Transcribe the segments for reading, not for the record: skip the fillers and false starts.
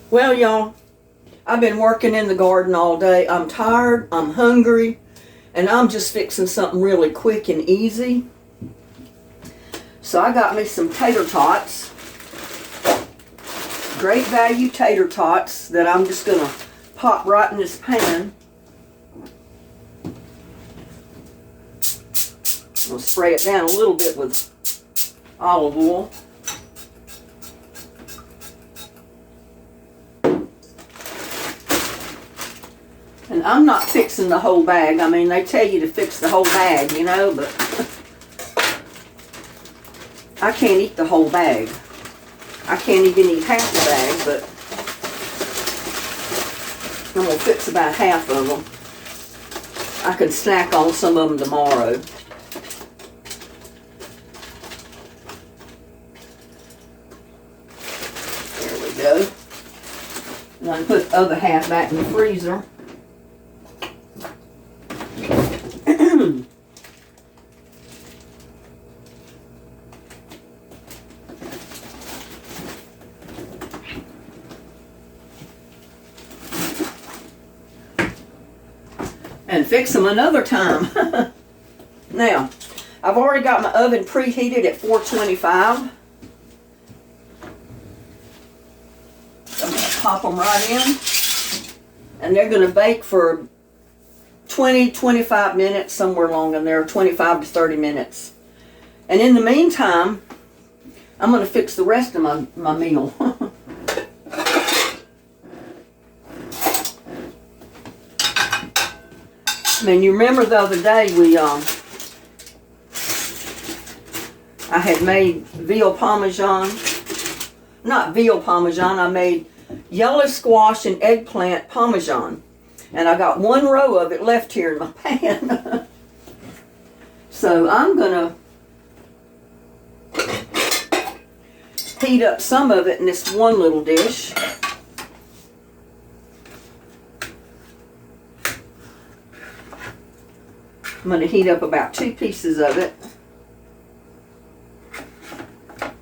Well, y'all, I've been working in the garden all day. I'm tired, I'm hungry, and I'm just fixing something really quick and easy. So I got me some tater tots. Great value tater tots that I'm just going to pop right in this pan. I'll spray it down a little bit with olive oil. And I'm not fixing the whole bag. I mean, they tell you to fix the whole bag, you know, but I can't eat the whole bag. I can't even eat half the bag, but I'm going to fix about half of them. I can snack on some of them tomorrow. There we go. And I can put the other half back in the freezer. And fix them another time. Now, I've already got my oven preheated at 425. I'm going to pop them right in. And they're going to bake for 20-25 minutes, somewhere along in there, 25 to 30 minutes. And in the meantime, I'm going to fix the rest of my meal. I mean, you remember the other day I had made veal parmesan. Not veal parmesan, I made yellow squash and eggplant parmesan. And I got one row of it left here in my pan. So I'm going to heat up some of it in this one little dish. I'm going to heat up about 2 pieces of it. I'm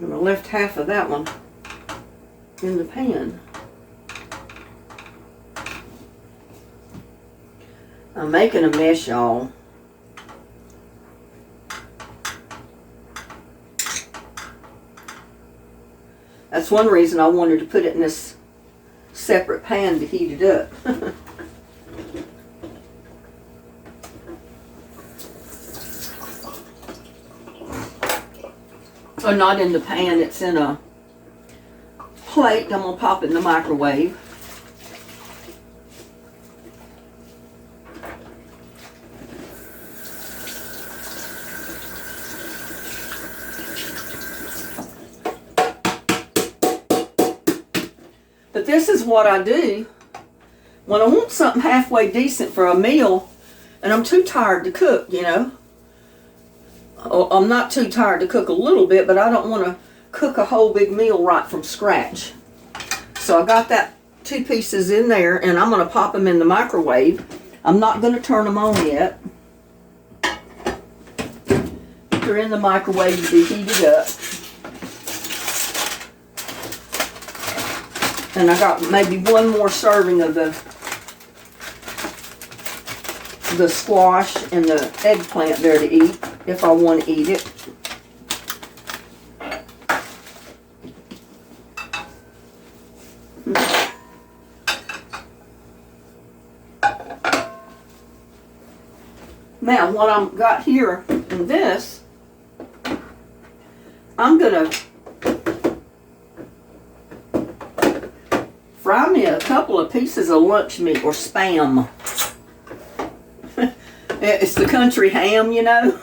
going to left half of that one in the pan. I'm making a mess, y'all. That's one reason I wanted to put it in this separate pan to heat it up. Or not in the pan, it's in a plate. I'm going to pop it in the microwave. But this is what I do when I want something halfway decent for a meal and I'm too tired to cook, you know. I'm not too tired to cook a little bit, but I don't want to cook a whole big meal right from scratch. So I got that 2 pieces in there, and I'm going to pop them in the microwave. I'm not going to turn them on yet. They're in the microwave to be heated up. And I got maybe one more serving of the squash and the eggplant there to eat, if I want to eat it. Now, what I've got here in this, I'm going to fry me a couple of pieces of lunch meat or Spam. It's the country ham, you know.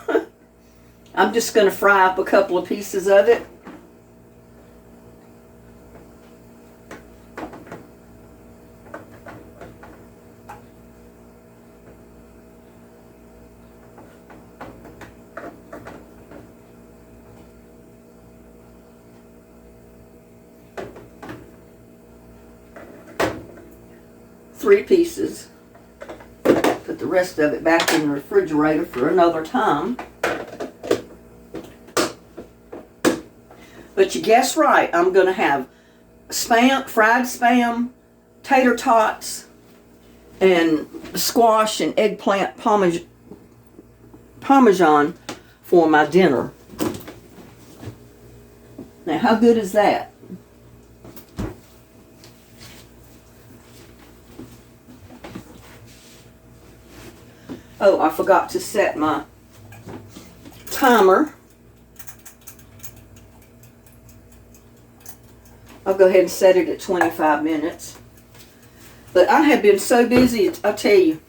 I'm just going to fry up a couple of pieces of it. Three pieces. Put the rest of it back in the refrigerator for another time. But you guess right, I'm going to have spam, fried spam, tater tots, and squash and eggplant parmesan for my dinner. Now, how good is that? Oh, I forgot to set my timer. I'll go ahead and set it at 25 minutes. But I have been so busy, I tell you,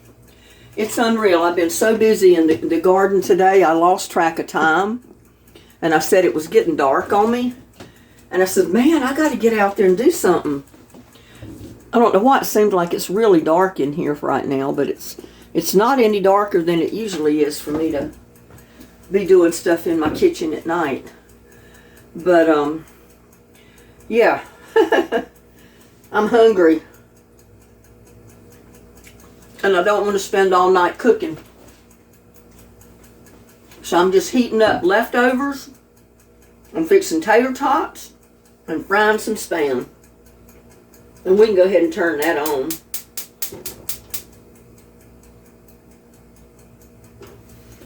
it's unreal. I've been so busy in the garden today, I lost track of time. And I said it was getting dark on me. And I said, man, I got to get out there and do something. I don't know why it seems like it's really dark in here right now, but it's not any darker than it usually is for me to be doing stuff in my kitchen at night. But, yeah, I'm hungry. And I don't want to spend all night cooking. So I'm just heating up leftovers. I'm fixing tater tots and frying some spam. And we can go ahead and turn that on.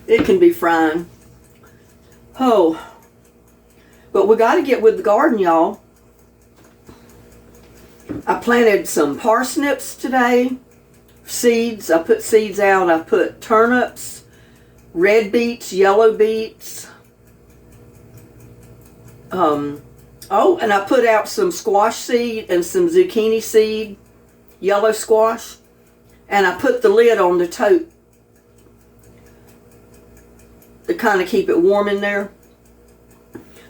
It can be frying. Oh. But we got to get with the garden, y'all. I planted some parsnips today. Seeds. I put seeds out. I put turnips, red beets, yellow beets. Oh, and I put out some squash seed and some zucchini seed, yellow squash. And I put the lid on the tote to kind of keep it warm in there.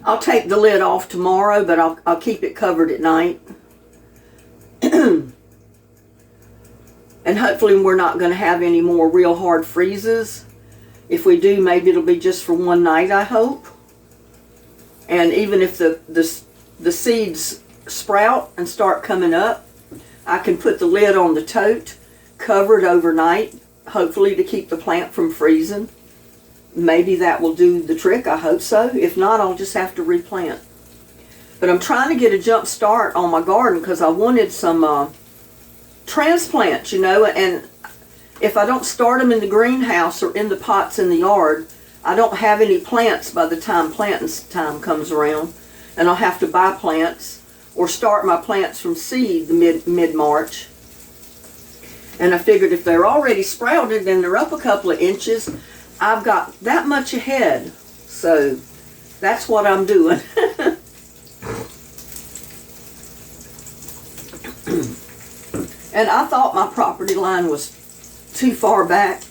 I'll take the lid off tomorrow, but I'll keep it covered at night. And hopefully we're not going to have any more real hard freezes. If we do, maybe it'll be just for one night, I hope. And even if the seeds sprout and start coming up, I can put the lid on the tote, cover it overnight, hopefully to keep the plant from freezing. Maybe that will do the trick, I hope so. If not, I'll just have to replant. But I'm trying to get a jump start on my garden because I wanted some transplants, you know, and if I don't start them in the greenhouse or in the pots in the yard, I don't have any plants by the time planting time comes around, and I'll have to buy plants or start my plants from seed mid-March. And I figured if they're already sprouted and they're up a couple of inches, I've got that much ahead. So that's what I'm doing. And I thought my property line was too far back.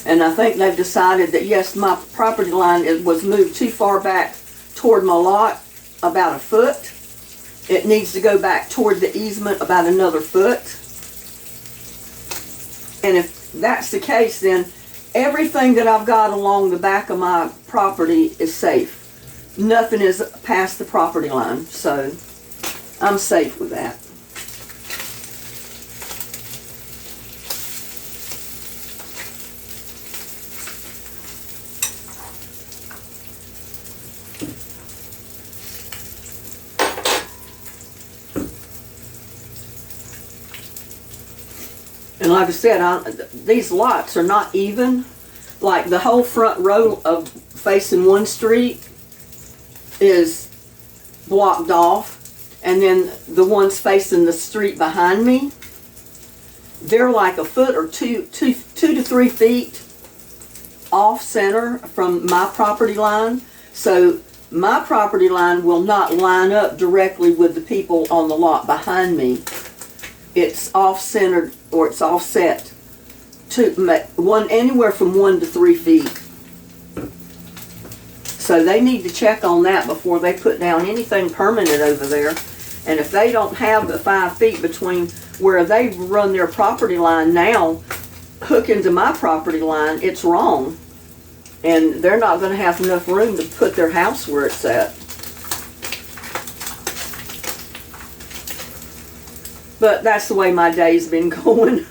And I think they've decided that, yes, my property line was moved too far back toward my lot, about a foot. It needs to go back toward the easement about another foot. And if that's the case, then everything that I've got along the back of my property is safe. Nothing is past the property line, so I'm safe with that. And like I said, these lots are not even. Like the whole front row of facing one street is blocked off. And then the ones facing the street behind me, they're like a foot or two to 3 feet off center from my property line. So my property line will not line up directly with the people on the lot behind me. It's off-centered, or it's offset to anywhere from 1 to 3 feet. So they need to check on that before they put down anything permanent over there. And if they don't have the 5 feet between where they run their property line now, hook into my property line, it's wrong. And they're not going to have enough room to put their house where it's at. But that's the way my day's been going.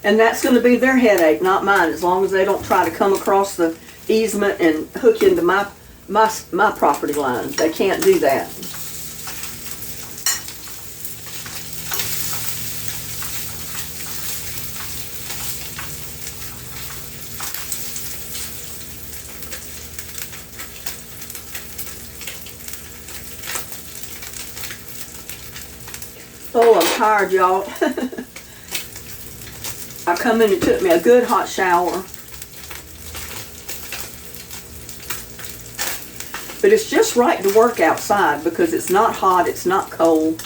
And that's going to be their headache, not mine, as long as they don't try to come across the easement and hook into my my property line. They can't do that. Oh, I'm tired, y'all. I come in and took me a good hot shower. But it's just right to work outside because it's not hot, it's not cold.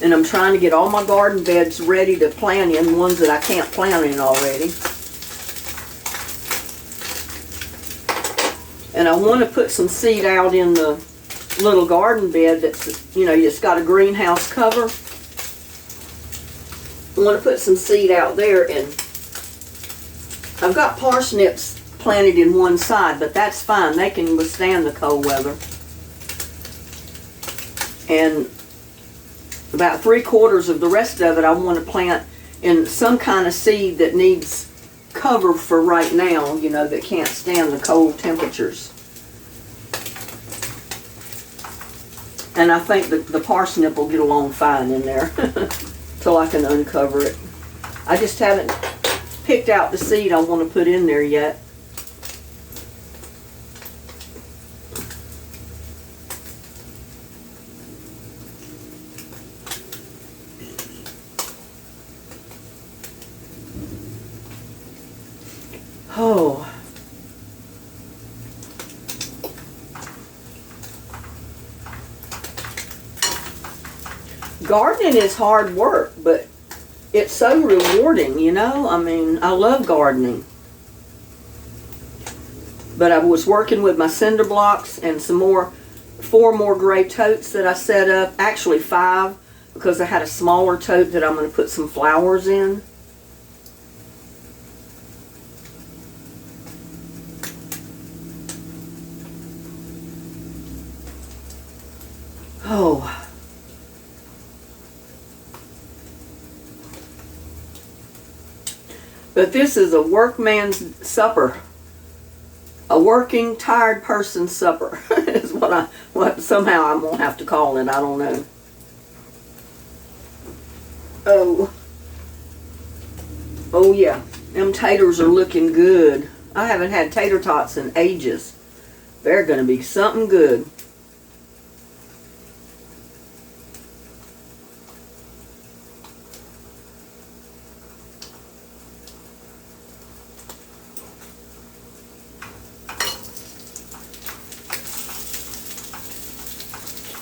And I'm trying to get all my garden beds ready to plant in, ones that I can't plant in already. And I want to put some seed out in the little garden bed that's, you know, it's got a greenhouse cover. I want to put some seed out there, and I've got parsnips planted in one side, but that's fine. They can withstand the cold weather. And about 3/4 of the rest of it I want to plant in some kind of seed that needs cover for right now, you know, that can't stand the cold temperatures. And I think the parsnip will get along fine in there till I can uncover it. I just haven't picked out the seed I want to put in there yet. Oh. Gardening is hard work, but it's so rewarding, you know? I mean, I love gardening. But I was working with my cinder blocks and some more, 4 more gray totes that I set up. Actually 5, because I had a smaller tote that I'm going to put some flowers in. Oh. But this is a workman's supper. A working, tired person's supper is what somehow I'm going to have to call it. I don't know. Oh. Oh yeah. Them taters are looking good. I haven't had tater tots in ages. They're going to be something good.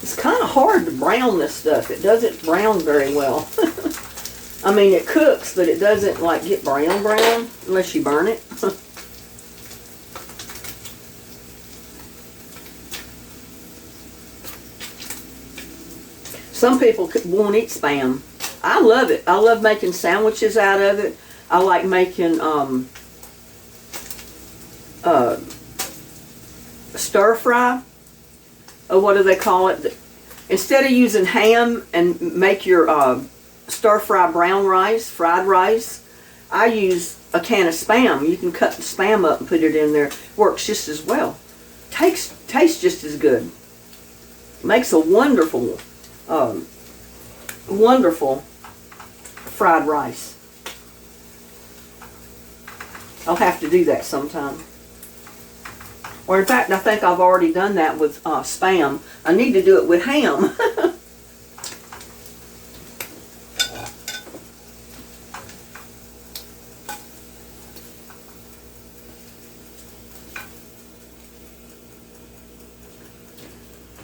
It's kind of hard to brown this stuff. It doesn't brown very well. I mean, it cooks, but it doesn't like get brown unless you burn it. Some people won't eat Spam. I love it. I love making sandwiches out of it. I like making stir fry. Or what do they call it? Instead of using ham and make your stir fry brown rice, fried rice, I use a can of Spam. You can cut the Spam up and put it in there. Works just as well. Tastes just as good. Makes a wonderful, wonderful fried rice. I'll have to do that sometime. Or in fact, I think I've already done that with Spam. I need to do it with ham.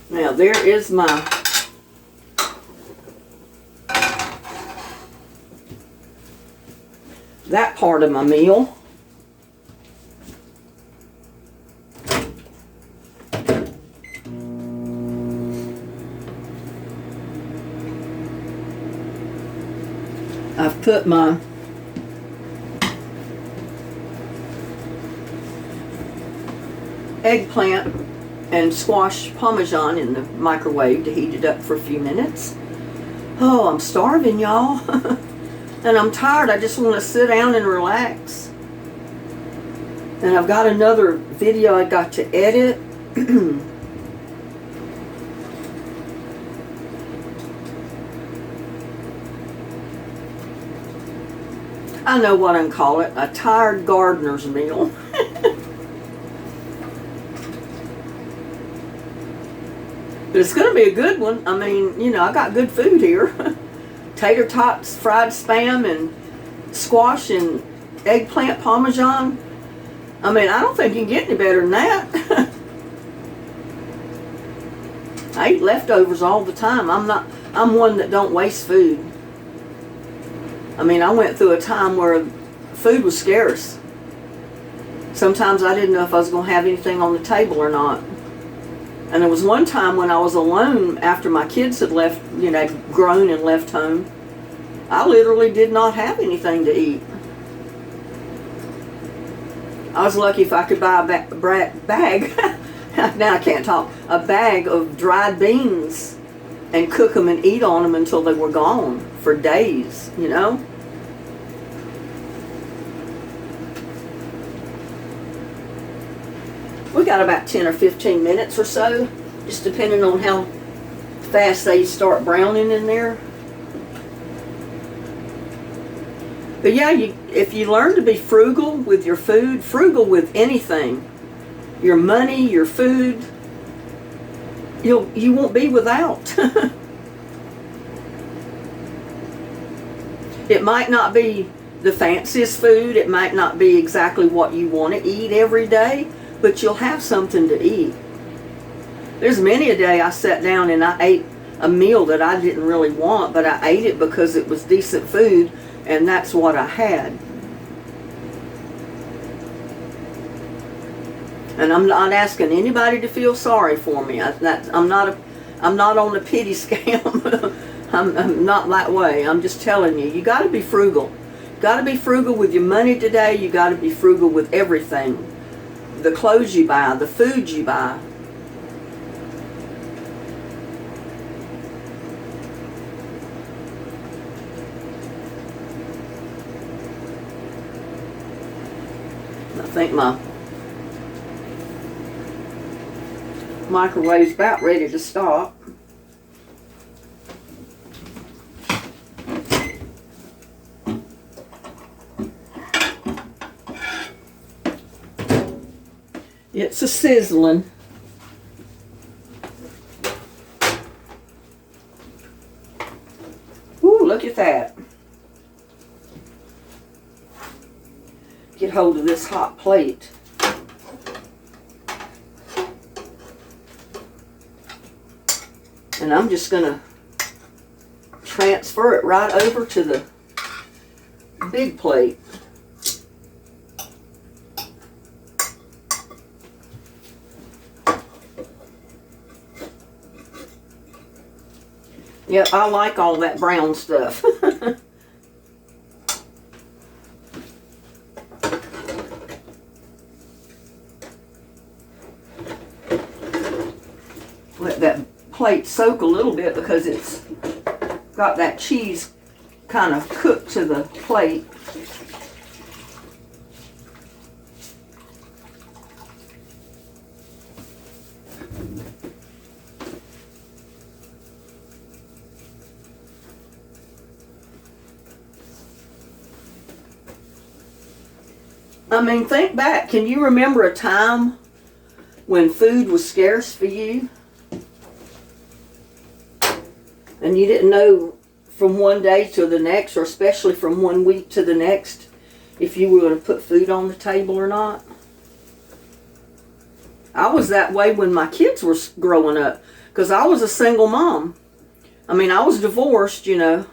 Now there is that part of my meal. I've put my eggplant and squash parmesan in the microwave to heat it up for a few minutes. Oh, I'm starving, y'all. and I'm tired. I just want to sit down and relax. And I've got another video I got to edit. I know what I can call it, a tired gardener's meal. But it's going to be a good one. I mean, you know, I got good food here. Tater tots, fried spam, and squash, and eggplant parmesan. I mean, I don't think you can get any better than that. I eat leftovers all the time. I'm one that don't waste food. I mean, I went through a time where food was scarce. Sometimes I didn't know if I was going to have anything on the table or not. And there was one time when I was alone after my kids had left, you know, grown and left home. I literally did not have anything to eat. I was lucky if I could buy a bag. Now I can't talk. A bag of dried beans and cook them and eat on them until they were gone for days, you know. We got about 10 or 15 minutes or so, just depending on how fast they start browning in there. But yeah, if you learn to be frugal with your food, frugal with anything, your money, your food, you won't be without. It might not be the fanciest food, it might not be exactly what you want to eat every day, but you'll have something to eat. There's many a day I sat down and I ate a meal that I didn't really want, but I ate it because it was decent food, and that's what I had. And I'm not asking anybody to feel sorry for me. I'm not on the pity scam. I'm not that way. I'm just telling you, you got to be frugal. You got to be frugal with your money today. You got to be frugal with everything. The clothes you buy, the food you buy. I think my microwave's about ready to stop. It's a sizzling. Ooh, look at that. Get hold of this hot plate. And I'm just going to transfer it right over to the big plate. Yeah, I like all that brown stuff. Let that plate soak a little bit because it's got that cheese kind of cooked to the plate. I mean, think back. Can you remember a time when food was scarce for you? And you didn't know from one day to the next, or especially from one week to the next, if you were going to put food on the table or not? I was that way when my kids were growing up, because I was a single mom. I mean, I was divorced, you know,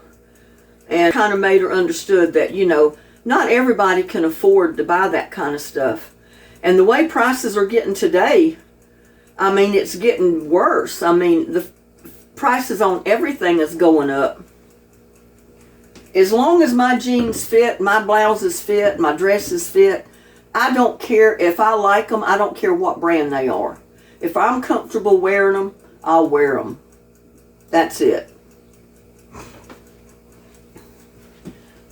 and kind of made her understood that, you know, not everybody can afford to buy that kind of stuff. And the way prices are getting today, I mean, it's getting worse. I mean, the prices on everything is going up. As long as my jeans fit, my blouses fit, my dresses fit, I don't care if I like them. I don't care what brand they are. If I'm comfortable wearing them, I'll wear them. That's it.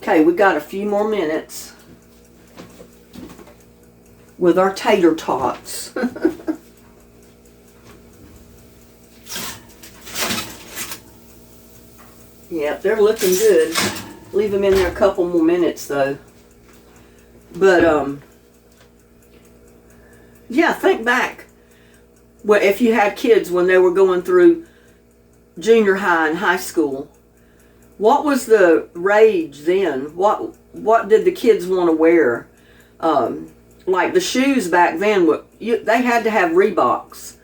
Okay, we got a few more minutes with our tater tots. Yeah, they're looking good. Leave them in there a couple more minutes though. But yeah, think back. Well, if you had kids when they were going through junior high and high school, what was the rage then? What did the kids want to wear? Like the shoes back then, they had to have Reeboks.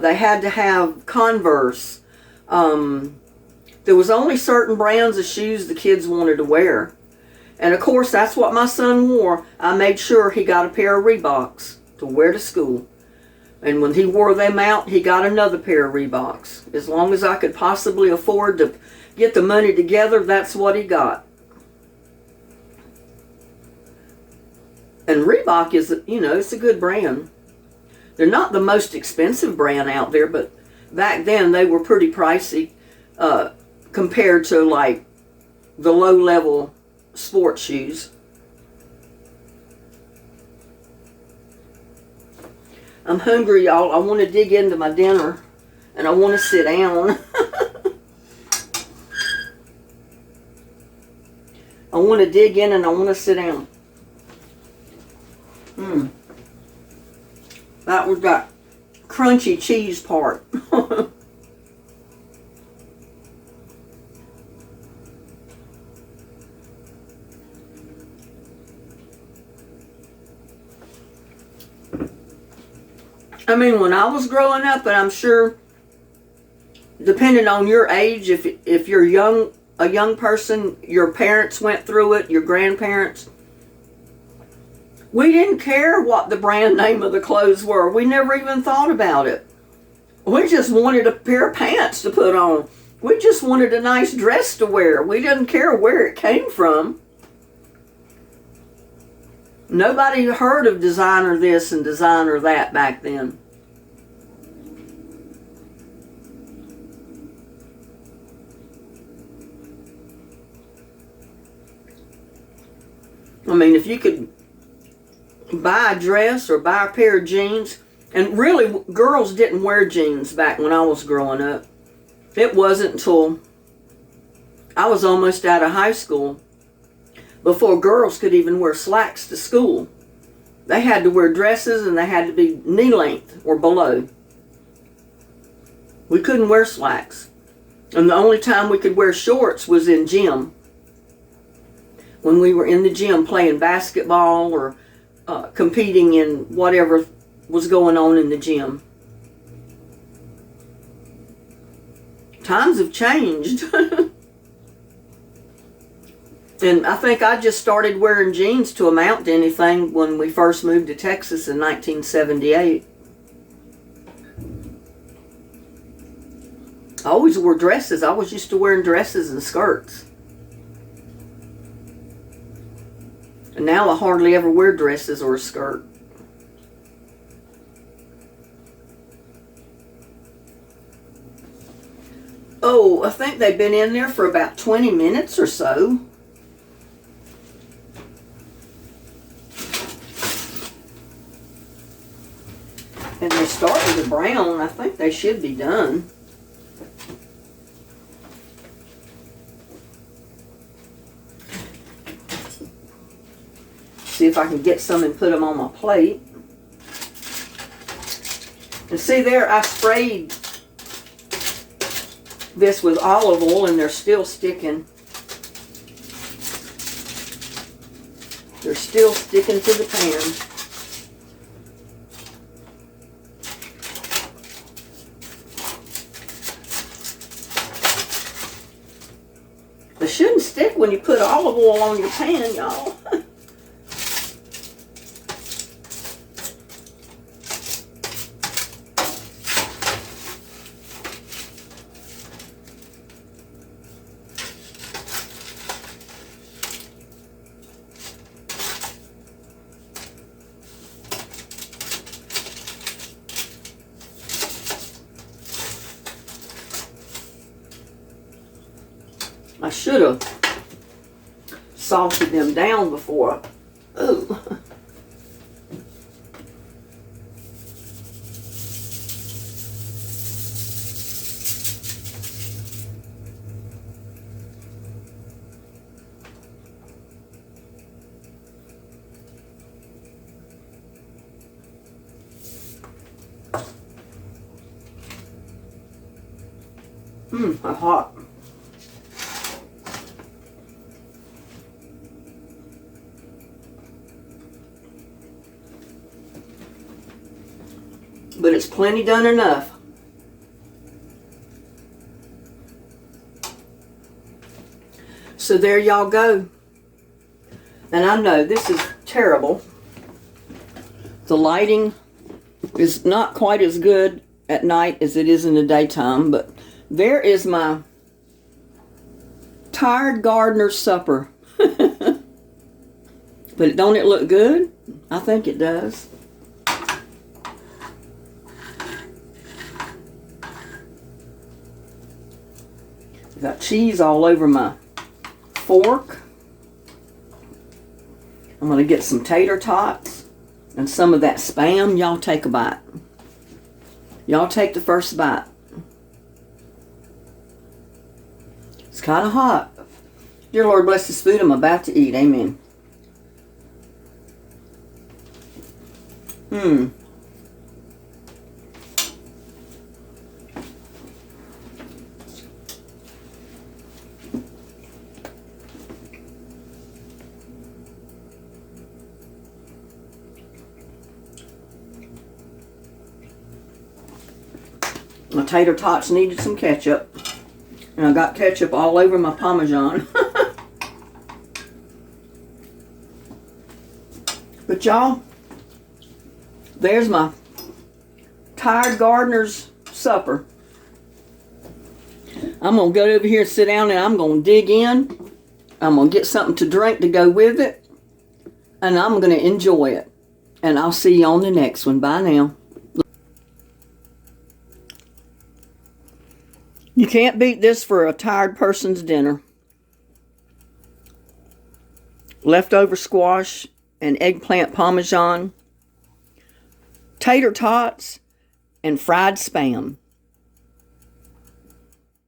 They had to have Converse. There was only certain brands of shoes the kids wanted to wear. And of course, that's what my son wore. I made sure he got a pair of Reeboks to wear to school. And when he wore them out, he got another pair of Reeboks. As long as I could possibly afford to get the money together, that's what he got. And Reebok is, it's a good brand. They're not the most expensive brand out there, but back then they were pretty pricey compared to like the low-level sports shoes. I'm hungry, y'all. I want to dig into my dinner and I want to sit down. I want to dig in and I want to sit down. That was that crunchy cheese part. I mean, when I was growing up, and I'm sure, depending on your age, if you're a young person, your parents went through it, your grandparents, we didn't care what the brand name of the clothes were. We never even thought about it. We just wanted a pair of pants to put on. We just wanted a nice dress to wear. We didn't care where it came from. Nobody heard of designer this and designer that back then. I mean, if you could buy a dress or buy a pair of jeans, and really girls didn't wear jeans back when I was growing up. It wasn't until I was almost out of high school before girls could even wear slacks to school. They had to wear dresses and they had to be knee length or below. We couldn't wear slacks. And the only time we could wear shorts was in gym. When we were in the gym playing basketball or competing in whatever was going on in the gym. Times have changed. And I think I just started wearing jeans to amount to anything when we first moved to Texas in 1978. I always wore dresses. I was used to wearing dresses and skirts. And now I hardly ever wear dresses or a skirt. Oh, I think they've been in there for about 20 minutes or so. And they're starting to brown. I think they should be done. See if I can get some and put them on my plate. And see there, I sprayed this with olive oil and they're still sticking. They're still sticking to the pan. They shouldn't stick when you put olive oil on your pan, y'all. I should have salted them down before. Ooh. They're hot. But it's plenty done enough. So there y'all go. And I know this is terrible. The lighting is not quite as good at night as it is in the daytime, but there is my tired gardener's supper. But don't it look good? I think it does. Got cheese all over my fork. I'm going to get some tater tots and some of that Spam. Y'all take a bite. Y'all take the first bite. It's kind of hot. Dear Lord, bless this food I'm about to eat. Amen. My tater tots needed some ketchup. And I got ketchup all over my Parmesan. But y'all, there's my tired gardener's supper. I'm going to go over here and sit down and I'm going to dig in. I'm going to get something to drink to go with it. And I'm going to enjoy it. And I'll see you on the next one. Bye now. You can't beat this for a tired person's dinner. Leftover squash and eggplant Parmesan, tater tots, and fried Spam.